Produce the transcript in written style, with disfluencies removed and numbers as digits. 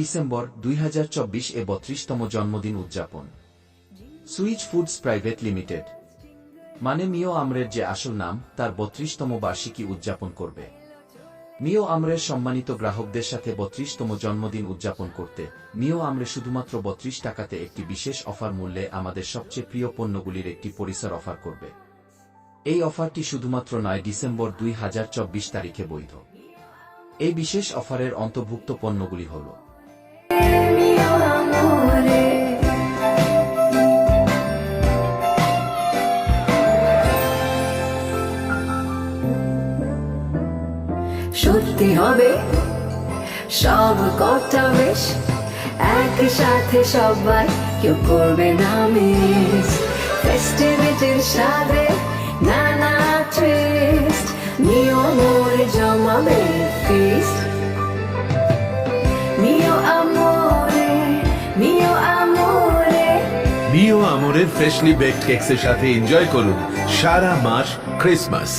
December 2024 এ 32তম জন্মদিন উদযাপন। Switch foods private limited মানে মিও আমরের যে আসল নাম, তার 32তম বার্ষিকী উদযাপন করবে। মিও আমরের সম্মানিত গ্রাহকদের সাথে 32তম জন্মদিন উদযাপন করতে মিও আমরে শুধুমাত্র 32 টাকাতে একটি বিশেষ অফার মূল্যে আমাদের সবচেয়ে প্রিয় পণ্যগুলির একটি পরিসর অফার করবে। এই অফারটি শুধুমাত্র 9 ডিসেম্বর 2024 তারিখে বৈধ। এই বিশেষ অফারের অন্তর্ভুক্ত পণ্যগুলি হল: সত্যি হবে সব কথা বেশ, একসাথে সবাই কেউ করবে না মিস। ফেস্টিভিটির সাথে নানা টুইস্ট, মিও আমরে জমাবে ফিস্ট। মিও আমরে, মিও আমরে। মিও আমরের ফ্রেশলি বেকড কেকসের সাথে এনজয় করুন সারা মাস ক্রিসমাস।